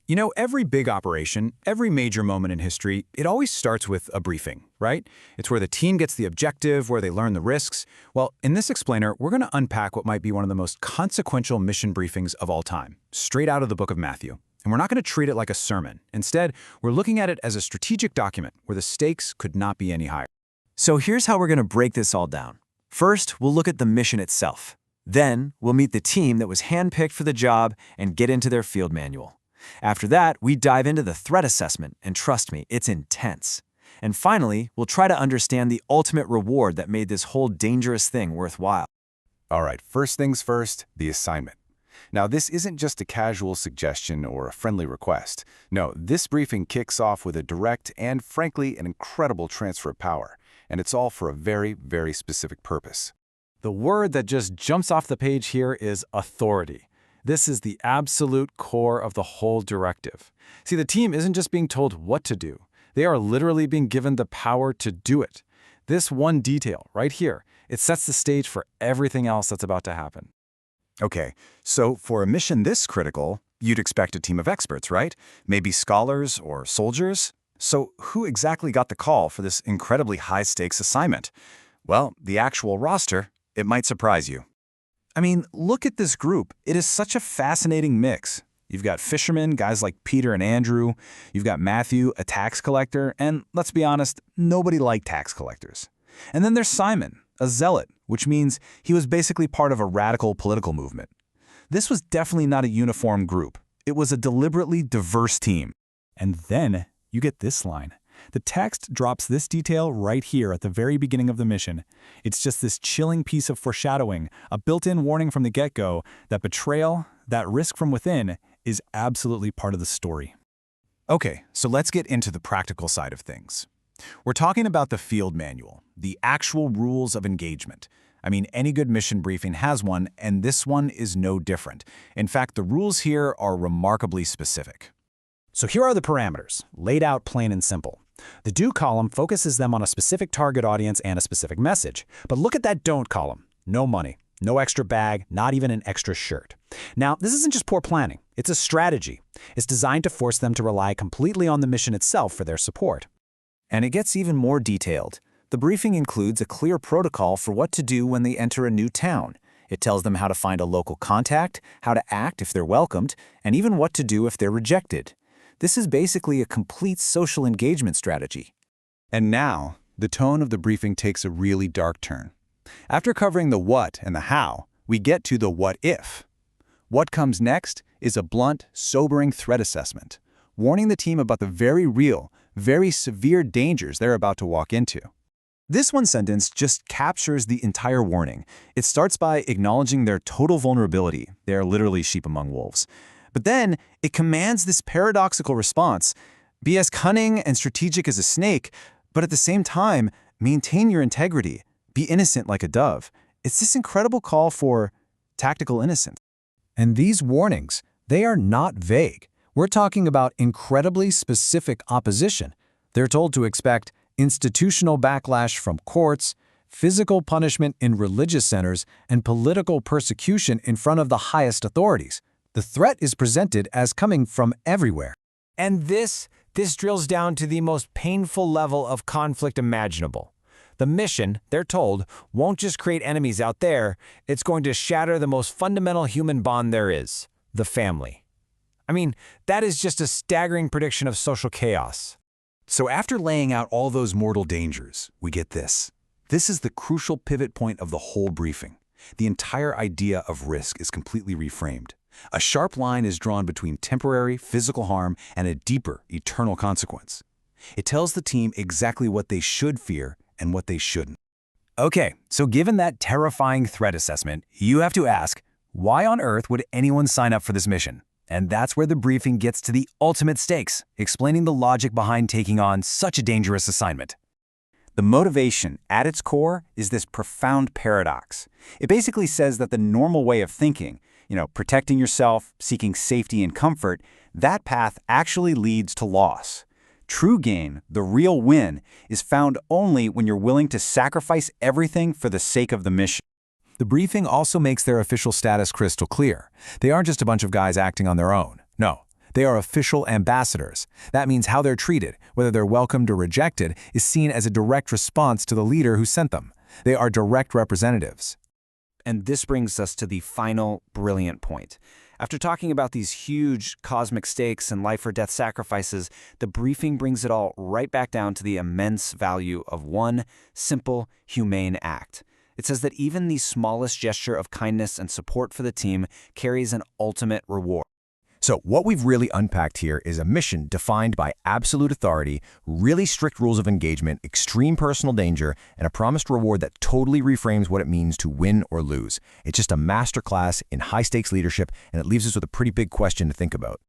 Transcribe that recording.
You know, every big operation, every major moment in history, it always starts with a briefing, right? It's where the team gets the objective, where they learn the risks. Well, in this explainer, we're going to unpack what might be one of the most consequential mission briefings of all time, straight out of the book of Matthew. And we're not going to treat it like a sermon. Instead, we're looking at it as a strategic document where the stakes could not be any higher. So here's how we're going to break this all down. First, we'll look at the mission itself. Then, we'll meet the team that was handpicked for the job and get into their field manual. After that, we dive into the threat assessment, and trust me, it's intense. And finally, we'll try to understand the ultimate reward that made this whole dangerous thing worthwhile. All right, first things first, the assignment. Now, this isn't just a casual suggestion or a friendly request. No, this briefing kicks off with a direct and, frankly, an incredible transfer of power. And it's all for a very, very specific purpose. The word that just jumps off the page here is authority. This is the absolute core of the whole directive. See, the team isn't just being told what to do. They are literally being given the power to do it. This one detail right here, it sets the stage for everything else that's about to happen. Okay, so for a mission this critical, you'd expect a team of experts, right? Maybe scholars or soldiers? So who exactly got the call for this incredibly high-stakes assignment? Well, the actual roster, it might surprise you. I mean, look at this group. It is such a fascinating mix. You've got fishermen, guys like Peter and Andrew. You've got Matthew, a tax collector. And let's be honest, nobody liked tax collectors. And then there's Simon, a zealot, which means he was basically part of a radical political movement. This was definitely not a uniform group. It was a deliberately diverse team. And then you get this line. The text drops this detail right here at the very beginning of the mission. It's just this chilling piece of foreshadowing, a built-in warning from the get-go that betrayal, that risk from within, is absolutely part of the story. Okay, so let's get into the practical side of things. We're talking about the field manual, the actual rules of engagement. I mean, any good mission briefing has one, and this one is no different. In fact, the rules here are remarkably specific. So here are the parameters, laid out plain and simple. The do column focuses them on a specific target audience and a specific message. But look at that don't column. No money, no extra bag, not even an extra shirt. Now, this isn't just poor planning. It's a strategy. It's designed to force them to rely completely on the mission itself for their support. And it gets even more detailed. The briefing includes a clear protocol for what to do when they enter a new town. It tells them how to find a local contact, how to act if they're welcomed, and even what to do if they're rejected. This is basically a complete social engagement strategy. And now, the tone of the briefing takes a really dark turn. After covering the what and the how, we get to the what if. What comes next is a blunt, sobering threat assessment, warning the team about the very real, very severe dangers they're about to walk into. This one sentence just captures the entire warning. It starts by acknowledging their total vulnerability. They are literally sheep among wolves. But then it commands this paradoxical response: be as cunning and strategic as a snake, but at the same time, maintain your integrity. Be innocent like a dove. It's this incredible call for tactical innocence. And these warnings, they are not vague. We're talking about incredibly specific opposition. They're told to expect institutional backlash from courts, physical punishment in religious centers, and political persecution in front of the highest authorities. The threat is presented as coming from everywhere. And this drills down to the most painful level of conflict imaginable. The mission, they're told, won't just create enemies out there, it's going to shatter the most fundamental human bond there is, the family. I mean, that is just a staggering prediction of social chaos. So after laying out all those mortal dangers, we get this. This is the crucial pivot point of the whole briefing. The entire idea of risk is completely reframed. A sharp line is drawn between temporary physical harm and a deeper, eternal consequence. It tells the team exactly what they should fear and what they shouldn't. Okay, so given that terrifying threat assessment, you have to ask, why on earth would anyone sign up for this mission? And that's where the briefing gets to the ultimate stakes, explaining the logic behind taking on such a dangerous assignment. The motivation, at its core, is this profound paradox. It basically says that the normal way of thinking, protecting yourself, seeking safety and comfort, that path actually leads to loss. True gain, the real win, is found only when you're willing to sacrifice everything for the sake of the mission. The briefing also makes their official status crystal clear. They aren't just a bunch of guys acting on their own. No, They are official ambassadors. That means how they're treated, whether they're welcomed or rejected, is seen as a direct response to the leader who sent them. They are direct representatives. And this brings us to the final brilliant point. After talking about these huge cosmic stakes and life or death sacrifices, the briefing brings it all right back down to the immense value of one simple, humane act. It says that even the smallest gesture of kindness and support for the team carries an ultimate reward. So what we've really unpacked here is a mission defined by absolute authority, really strict rules of engagement, extreme personal danger, and a promised reward that totally reframes what it means to win or lose. It's just a masterclass in high-stakes leadership, and it leaves us with a pretty big question to think about.